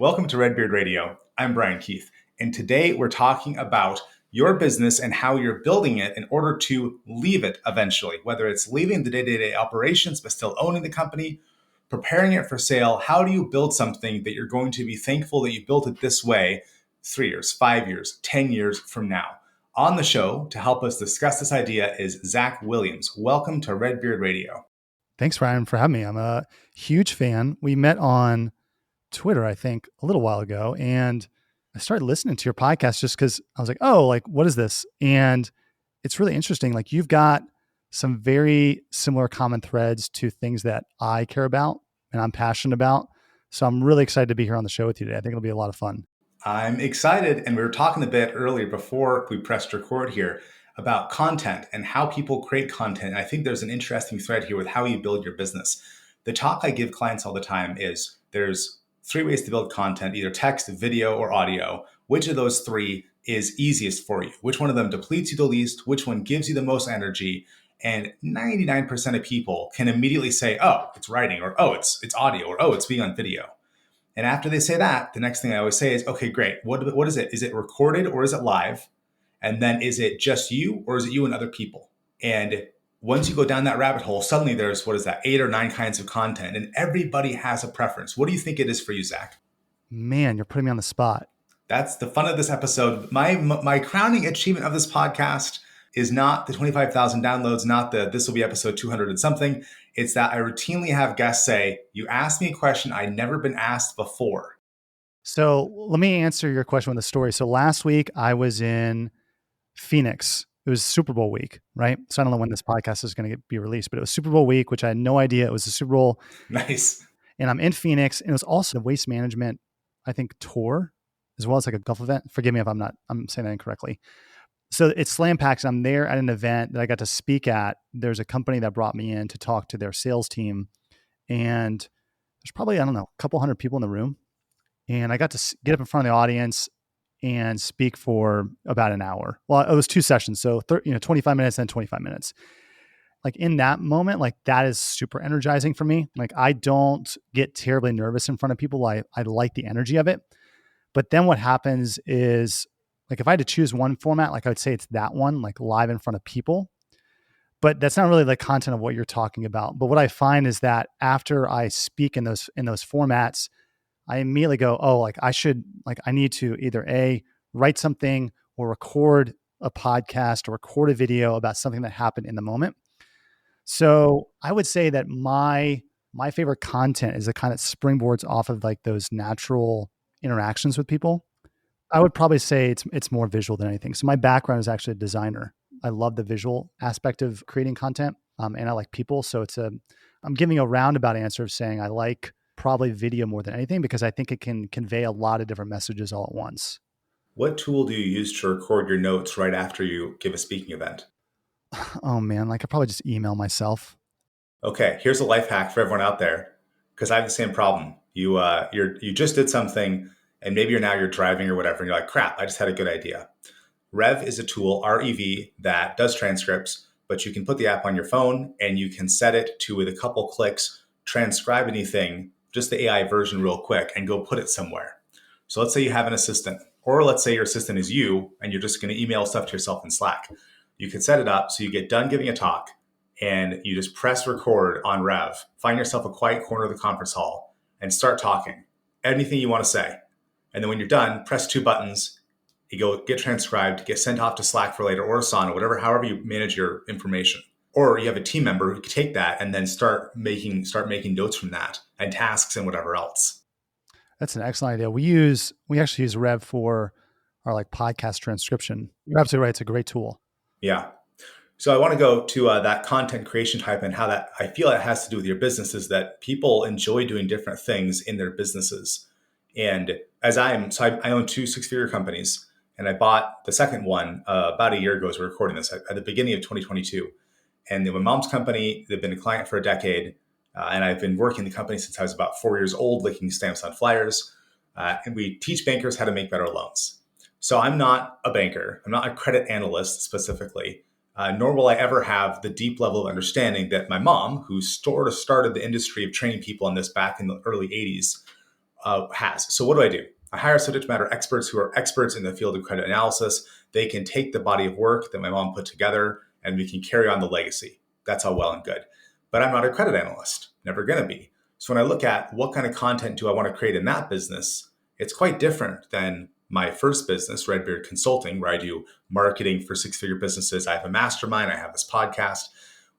Welcome to Redbeard Radio. I'm Brian Keith, and today we're talking about your business and how you're building it in order to leave it eventually, whether it's leaving the day-to-day operations but still owning the company, preparing it for sale. How do you build something that you're going to be thankful that you built it this way 3 years, 5 years, 10 years from now? On the show to help us discuss this idea is Zach Williams. Welcome to Redbeard Radio. Thanks, Ryan, for having me. I'm a huge fan. We met on Twitter, I think, a little while ago, and I started listening to your podcast just because I was like, oh, like, what is this? And it's really interesting. Like, you've got some very similar common threads to things that I care about and I'm passionate about. So I'm really excited to be here on the show with you today. I think it'll be a lot of fun. I'm excited. And we were talking a bit earlier before we pressed record here about content and how people create content. And I think there's an interesting thread here with how you build your business. The talk I give clients all the time is there's 3 ways to build content, either text, video, or audio. Which of those 3 is easiest for you? Which one of them depletes you the least? Which one gives you the most energy? And 99% of people can immediately say, oh, it's writing, or oh, it's audio, or oh, it's being on video. And after they say that, the next thing I always say is, okay, great. What is it? Is it recorded or is it live? And then is it just you or is it you and other people? And once you go down that rabbit hole, suddenly there's, 8 or 9 kinds of content and everybody has a preference. What do you think it is for you, Zach? Man, you're putting me on the spot. That's the fun of this episode. My crowning achievement of this podcast is not the 25,000 downloads, not this will be episode 200 and something. It's that I routinely have guests say, you asked me a question I'd never been asked before. So let me answer your question with a story. So last week I was in Phoenix. It was Super Bowl week, right? So I don't know when this podcast is going to be released, but it was Super Bowl week, which I had no idea it was the Super Bowl. Nice. And I'm in Phoenix, and it was also the waste management, I think, tour, as well as like a golf event. Forgive me if I'm saying that incorrectly. So it's Slam Packs. I'm there at an event that I got to speak at. There's a company that brought me in to talk to their sales team. And there's probably, I don't know, a couple hundred people in the room. And I got to get up in front of the audience and speak for about an hour. Well, it was 2 sessions. So, 25 minutes and 25 minutes. Like in that moment, like that is super energizing for me. Like I don't get terribly nervous in front of people. I like the energy of it. But then what happens is, like if I had to choose one format, like I would say it's that one, like live in front of people. But that's not really the content of what you're talking about. But what I find is that after I speak in those formats, I immediately go, oh, like I need to either write something or record a podcast or record a video about something that happened in the moment. So I would say that my favorite content is the kind that springboards off of like those natural interactions with people. I would probably say it's more visual than anything. So my background is actually a designer. I love the visual aspect of creating content, and I like people. So I'm giving a roundabout answer of saying I like probably video more than anything because I think it can convey a lot of different messages all at once. What tool do you use to record your notes right after you give a speaking event? Oh man, like I probably just email myself. Okay, here's a life hack for everyone out there, because I have the same problem. You just did something, and maybe you're driving or whatever, and you're like, crap, I just had a good idea. Rev is a tool, REV, that does transcripts, but you can put the app on your phone and you can set it to, with a couple clicks, transcribe anything, just the AI version real quick, and go put it somewhere. So let's say you have an assistant, or let's say your assistant is you, and you're just going to email stuff to yourself in Slack. You can set it up so you get done giving a talk, and you just press record on Rev, find yourself a quiet corner of the conference hall, and start talking. Anything you want to say. And then when you're done, press 2 buttons, you go get transcribed, get sent off to Slack for later, or Asana, whatever, however you manage your information. Or you have a team member who can take that and then start making notes from that and tasks and whatever else. That's an excellent idea. We actually use Rev for our like podcast transcription. You're absolutely right. It's a great tool. Yeah. So I want to go to that content creation type and how that I feel it has to do with your business is that people enjoy doing different things in their businesses. And I own 2 6-figure companies, and I bought the second one about a year ago as we're recording this at the beginning of 2022. And they were my mom's company. They've been a client for a decade. And I've been working in the company since I was about 4 years old, licking stamps on flyers. And we teach bankers how to make better loans. So I'm not a banker. I'm not a credit analyst specifically, nor will I ever have the deep level of understanding that my mom, who sort of started the industry of training people on this back in the early 80s, has. So what do? I hire subject matter experts who are experts in the field of credit analysis. They can take the body of work that my mom put together and we can carry on the legacy. That's all well and good. But I'm not a credit analyst, never going to be. So when I look at what kind of content do I want to create in that business, it's quite different than my first business, Redbeard Consulting, where I do marketing for six-figure businesses. I have a mastermind, I have this podcast,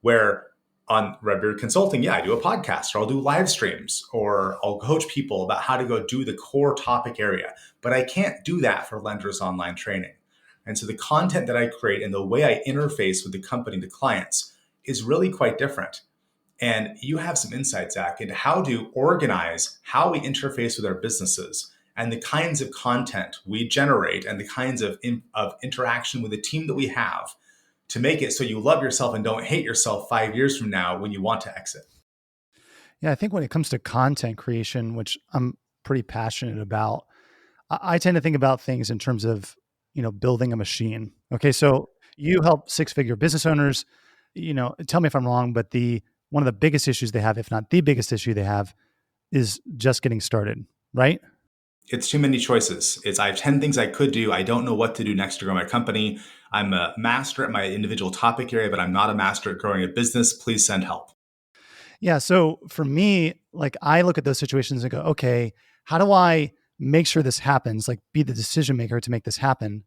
where on Redbeard Consulting, yeah, I do a podcast or I'll do live streams or I'll coach people about how to go do the core topic area. But I can't do that for Lenders Online Training. And so the content that I create and the way I interface with the company, the clients, is really quite different. And you have some insight, Zach, into how to organize how we interface with our businesses and the kinds of content we generate and the kinds of interaction with the team that we have to make it so you love yourself and don't hate yourself 5 years from now when you want to exit. Yeah, I think when it comes to content creation, which I'm pretty passionate about, I tend to think about things in terms of, building a machine. Okay, so you help six-figure business owners. Tell me if I'm wrong, but one of the biggest issues they have, if not the biggest issue they have, is just getting started, right? It's too many choices. I have 10 things I could do. I don't know what to do next to grow my company. I'm a master at my individual topic area, but I'm not a master at growing a business. Please send help. Yeah. So for me, like I look at those situations and go, okay, how do I make sure this happens? Like be the decision maker to make this happen.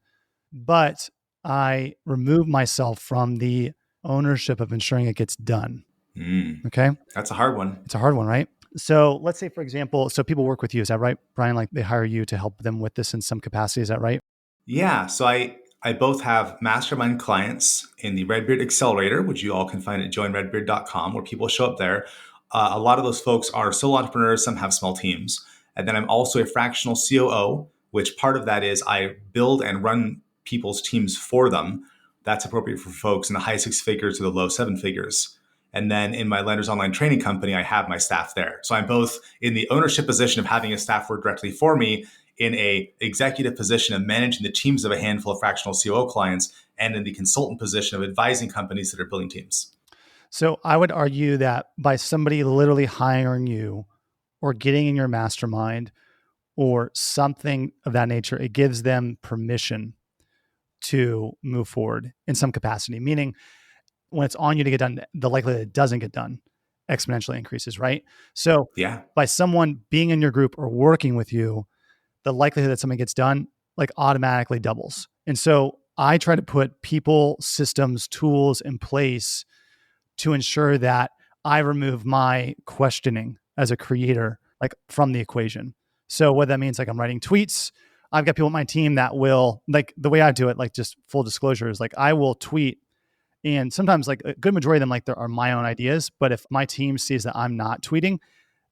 But I remove myself from the ownership of ensuring it gets done. Okay. That's a hard one. It's a hard one, right? So let's say, for example, so people work with you. Is that right, Brian? Like they hire you to help them with this in some capacity. Is that right? Yeah. So I both have mastermind clients in the Redbeard Accelerator, which you all can find at joinredbeard.com, where people show up there. A lot of those folks are solo entrepreneurs. Some have small teams. And then I'm also a fractional COO, which part of that is I build and run people's teams for them. That's appropriate for folks in the high six figures to the low seven figures. And then in my Lenders Online Training company, I have my staff there. So I'm both in the ownership position of having a staff work directly for me, in a executive position of managing the teams of a handful of fractional COO clients, and in the consultant position of advising companies that are building teams. So I would argue that by somebody literally hiring you or getting in your mastermind or something of that nature, it gives them permission to move forward in some capacity, meaning when it's on you to get done, the likelihood it doesn't get done exponentially increases, right? So Yeah. by someone being in your group or working with you, the likelihood that something gets done like automatically doubles. And so I try to put people, systems, tools in place to ensure that I remove my questioning as a creator, like from the equation. So what that means, like I'm writing tweets. I've got people on my team that will, like the way I do it, like just full disclosure is like I will tweet, and sometimes like a good majority of them, like there are my own ideas. But if my team sees that I'm not tweeting,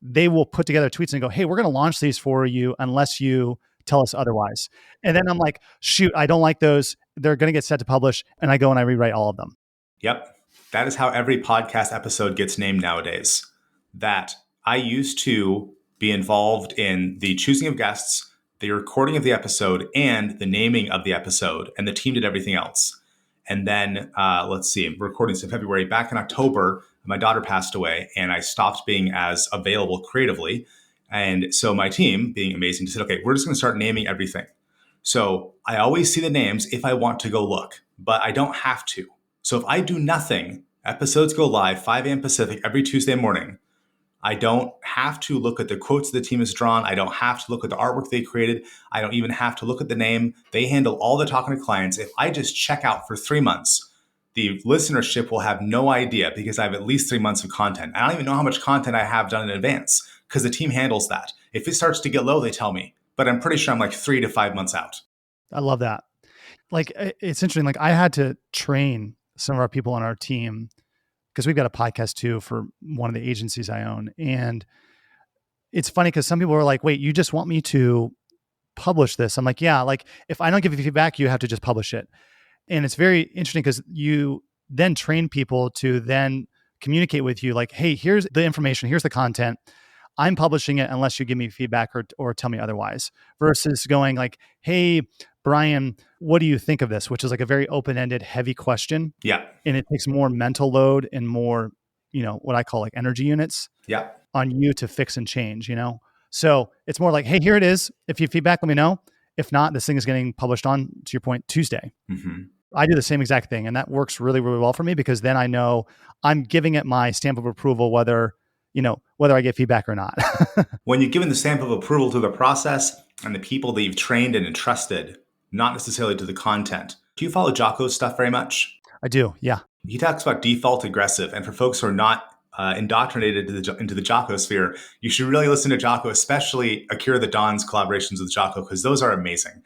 they will put together tweets and go, hey, we're going to launch these for you unless you tell us otherwise. And then I'm like, shoot, I don't like those. They're going to get set to publish. And I go and I rewrite all of them. Yep. That is how every podcast episode gets named nowadays. That I used to be involved in the choosing of guests, the recording of the episode, and the naming of the episode, and the team did everything else. And then, let's see, recordings in February. Back in October, my daughter passed away, and I stopped being as available creatively. And so my team, being amazing, said, okay, we're just going to start naming everything. So I always see the names if I want to go look, but I don't have to. So if I do nothing, episodes go live 5 a.m. Pacific every Tuesday morning. I don't have to look at the quotes the team has drawn. I don't have to look at the artwork they created. I don't even have to look at the name. They handle all the talking to clients. If I just check out for 3 months, the listenership will have no idea because I have at least 3 months of content. I don't even know how much content I have done in advance because the team handles that. If it starts to get low, they tell me. But I'm pretty sure I'm like 3 to 5 months out. I love that. Like it's interesting. Like I had to train some of our people on our team because we've got a podcast too for one of the agencies I own. And it's funny because some people are like, wait, you just want me to publish this? I'm like, yeah, like if I don't give you feedback, you have to just publish it. And it's very interesting because you then train people to then communicate with you like, hey, here's the information, here's the content. I'm publishing it unless you give me feedback or tell me otherwise, versus going like, hey, Brian, what do you think of this? Which is like a very open-ended, heavy question. Yeah. And it takes more mental load and more, what I call like energy units Yeah. on you to fix and change, So it's more like, hey, here it is. If you feedback, let me know. If not, this thing is getting published on, to your point, Tuesday. Mm-hmm. I do the same exact thing. And that works really, really well for me because then I know I'm giving it my stamp of approval, whether I get feedback or not. When you've given the stamp of approval to the process and the people that you've trained and entrusted, not necessarily to the content. Do you follow Jocko's stuff very much? I do. Yeah. He talks about default aggressive. And for folks who are not indoctrinated into the Jocko sphere, you should really listen to Jocko, especially Akira the Don's collaborations with Jocko, because those are amazing.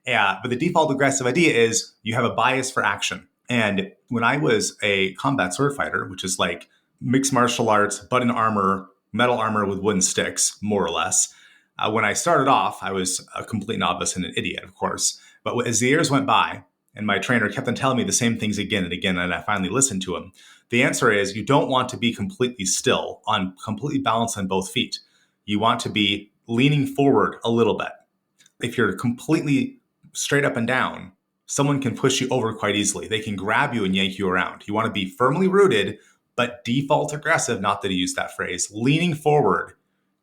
Yeah, but the default aggressive idea is you have a bias for action. And when I was a combat sword fighter, which is like mixed martial arts, but in armor, metal armor with wooden sticks, more or less. When I started off, I was a complete novice and an idiot, of course. But as the years went by, and my trainer kept on telling me the same things again and again, and I finally listened to him, the answer is you don't want to be completely still, on completely balanced on both feet. You want to be leaning forward a little bit. If you're completely straight up and down, someone can push you over quite easily. They can grab you and yank you around. You want to be firmly rooted, but default aggressive, not that he used that phrase, leaning forward.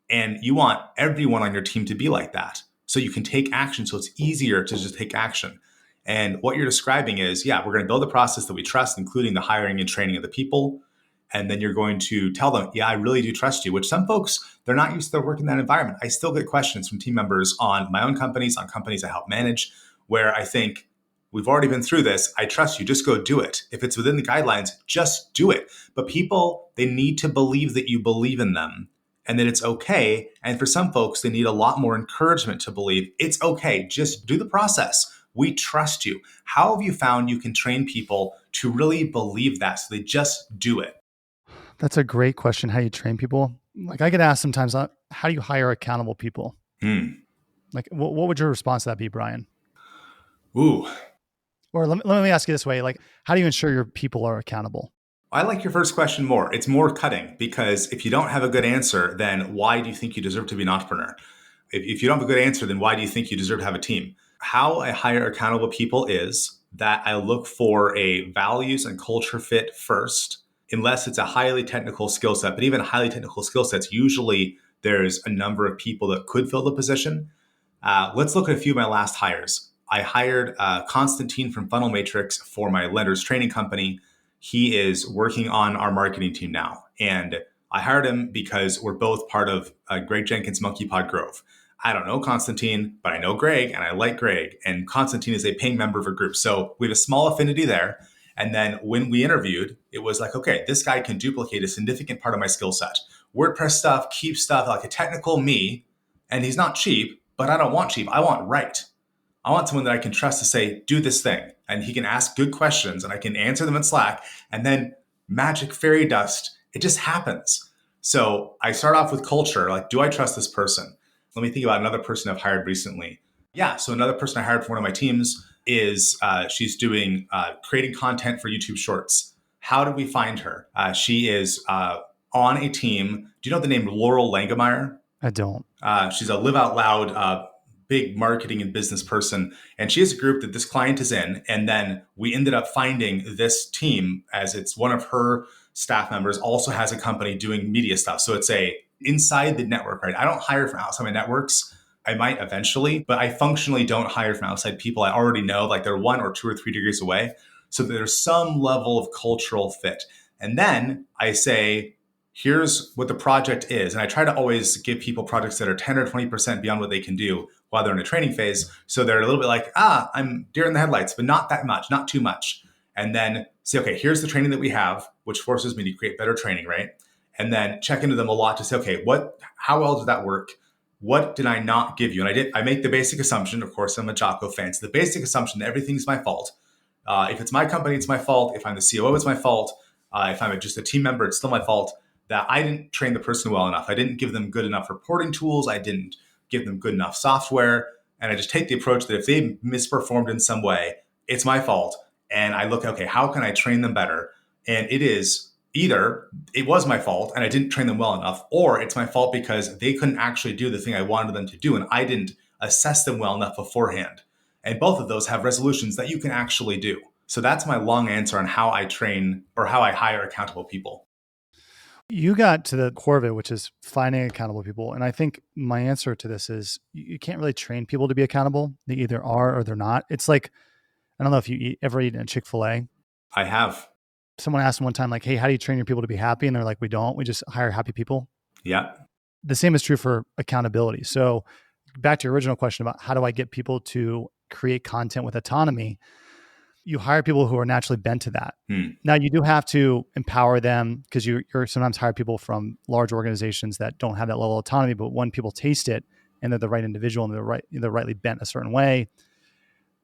And you want everyone on your team to be like that. So you can take action. So it's easier to just take action. And what you're describing is, yeah, we're going to build a process that we trust, including the hiring and training of the people. And then you're going to tell them, yeah, I really do trust you, which some folks, they're not used to working in that environment. I still get questions from team members on my own companies, on companies I help manage, where I think, we've already been through this. I trust you. Just go do it. If it's within the guidelines, just do it. But people, they need to believe that you believe in them and that it's okay. And for some folks, they need a lot more encouragement to believe it's okay. Just do the process. We trust you. How have you found you can train people to really believe that so they just do it? That's a great question. How do you train people? Like I get asked sometimes, how do you hire accountable people? Like, what would your response to that be, Brian? Ooh, Or let me ask you this way: like, how do you ensure your people are accountable? I like your first question more. It's more cutting because if you don't have a good answer, then why do you think you deserve to be an entrepreneur? If you don't have a good answer, then why do you think you deserve to have a team? How I hire accountable people is that I look for a values and culture fit first, unless it's a highly technical skill set. But even highly technical skill sets, usually there's a number of people that could fill the position. Let's look at a few of my last hires. I hired Constantine from Funnel Matrix for my lender's training company. He is working on our marketing team now. And I hired him because we're both part of Greg Jenkins' Monkey Pod Grove. I don't know Constantine, but I know Greg and I like Greg. And Constantine is a paying member of a group. So we have a small affinity there. And then when we interviewed, it was like, okay, this guy can duplicate a significant part of my skill set. WordPress stuff, Keep stuff, like a technical me. And he's not cheap, but I don't want cheap. I want right. I want someone that I can trust to say, do this thing. And he can ask good questions and I can answer them in Slack. And then magic fairy dust, it just happens. So I start off with culture. Like, do I trust this person? Let me think about another person I've hired recently. Yeah. So another person I hired for one of my teams is she's doing creating content for YouTube Shorts. How did we find her? She is on a team. Do you know the name Laurel Langemeyer? I don't. She's a Live Out Loud big marketing and business person. And she has a group that this client is in. And then we ended up finding this team as it's one of her staff members also has a company doing media stuff. So it's a inside the network, right? I don't hire from outside my networks. I might eventually, but I functionally don't hire from outside people I already know, like they're 1 or 2 or 3 degrees away. So there's some level of cultural fit. And then I say, here's what the project is. And I try to always give people projects that are 10 or 20% beyond what they can do while they're in a training phase. So they're a little bit like, I'm deer in the headlights, but not that much, not too much. And then say, okay, here's the training that we have, which forces me to create better training, right? And then check into them a lot to say, okay, how well did that work? What did I not give you? And I make the basic assumption, of course, I'm a Jocko fan. So the basic assumption that everything's my fault. If it's my company, it's my fault. If I'm the COO, it's my fault. If I'm just a team member, it's still my fault that I didn't train the person well enough. I didn't give them good enough reporting tools. I didn't give them good enough software. And I just take the approach that if they misperformed in some way, it's my fault. And I look, okay, how can I train them better? And it is either it was my fault and I didn't train them well enough, or it's my fault because they couldn't actually do the thing I wanted them to do. And I didn't assess them well enough beforehand. And both of those have resolutions that you can actually do. So that's my long answer on how I train or how I hire accountable people. You got to the core of it, which is finding accountable people. And I think my answer to this is you can't really train people to be accountable. They either are or they're not. It's like, I don't know if ever eaten at Chick-fil-A. I have. Someone asked me one time, like, hey, how do you train your people to be happy? And they're like, we don't. We just hire happy people. Yeah. The same is true for accountability. So back to your original question about how do I get people to create content with autonomy? You hire people who are naturally bent to that. Now, you do have to empower them because you're sometimes hire people from large organizations that don't have that level of autonomy. But when people taste it and they're the right individual and they're rightly bent a certain way,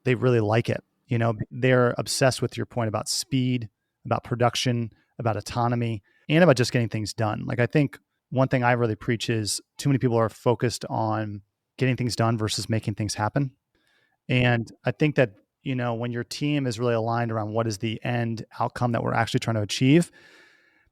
they really like it. You know, they're obsessed with your point about speed, about production, about autonomy, and about just getting things done. Like, I think one thing I really preach is too many people are focused on getting things done versus making things happen. And I think that, you know, when your team is really aligned around what is the end outcome that we're actually trying to achieve,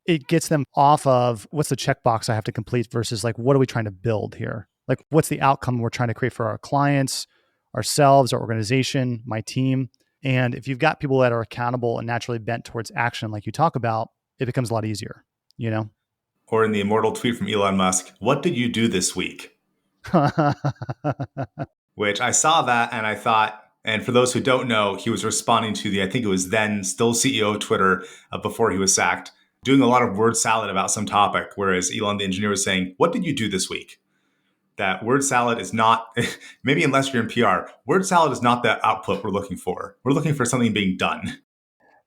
it gets them off of what's the checkbox I have to complete versus like, what are we trying to build here? Like, what's the outcome we're trying to create for our clients, ourselves, our organization, my team? And if you've got people that are accountable and naturally bent towards action, like you talk about, it becomes a lot easier, you know? Or in the immortal tweet from Elon Musk, what did you do this week? Which I saw that and I thought, and for those who don't know, he was responding to I think it was then still CEO of Twitter before he was sacked, doing a lot of word salad about some topic, whereas Elon, the engineer, was saying, what did you do this week? That word salad is not, maybe unless you're in PR, word salad is not the output we're looking for. We're looking for something being done.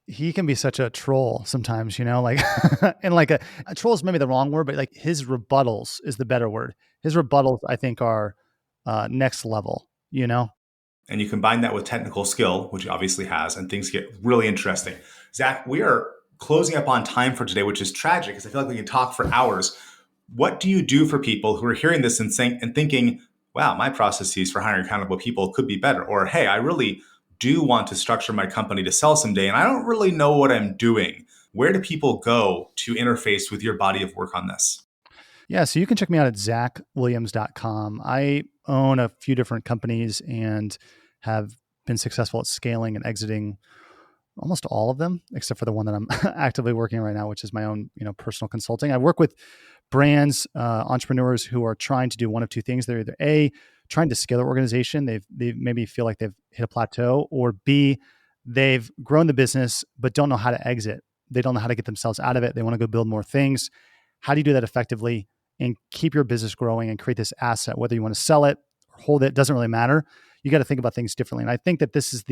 He can be such a troll sometimes, you know, like, and like a troll is maybe the wrong word, but like his rebuttals is the better word. His rebuttals, I think, are next level, you know? And you combine that with technical skill, which he obviously has, and things get really interesting. Zach, we are closing up on time for today, which is tragic because I feel like we can talk for hours. What do you do for people who are hearing this and saying and thinking, wow, my processes for hiring accountable people could be better? Or, hey, I really do want to structure my company to sell someday, and I don't really know what I'm doing. Where do people go to interface with your body of work on this? Yeah, so you can check me out at zachwilliams.com. I own a few different companies and have been successful at scaling and exiting almost all of them, except for the one that I'm actively working right now, which is my own, you know, personal consulting. I work with brands, entrepreneurs who are trying to do one of two things. They're either A, trying to scale their organization. They maybe feel like they've hit a plateau, or B, they've grown the business but don't know how to exit. They don't know how to get themselves out of it. They want to go build more things. How do you do that effectively and keep your business growing and create this asset? Whether you want to sell it or hold it, doesn't really matter. You got to think about things differently. And I think that this is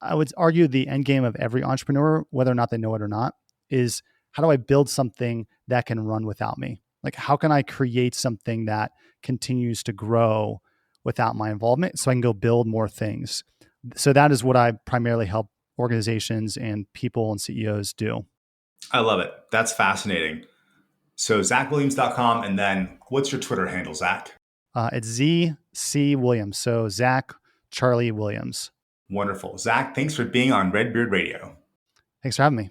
I would argue the end game of every entrepreneur, whether or not they know it or not, is how do I build something that can run without me? Like, how can I create something that continues to grow without my involvement so I can go build more things? So that is what I primarily help organizations and people and CEOs do. I love it. That's fascinating. So zachwilliams.com. And then what's your Twitter handle, Zach? It's ZC Williams. So Zach Charlie Williams. Wonderful. Zach, thanks for being on Redbeard Radio. Thanks for having me.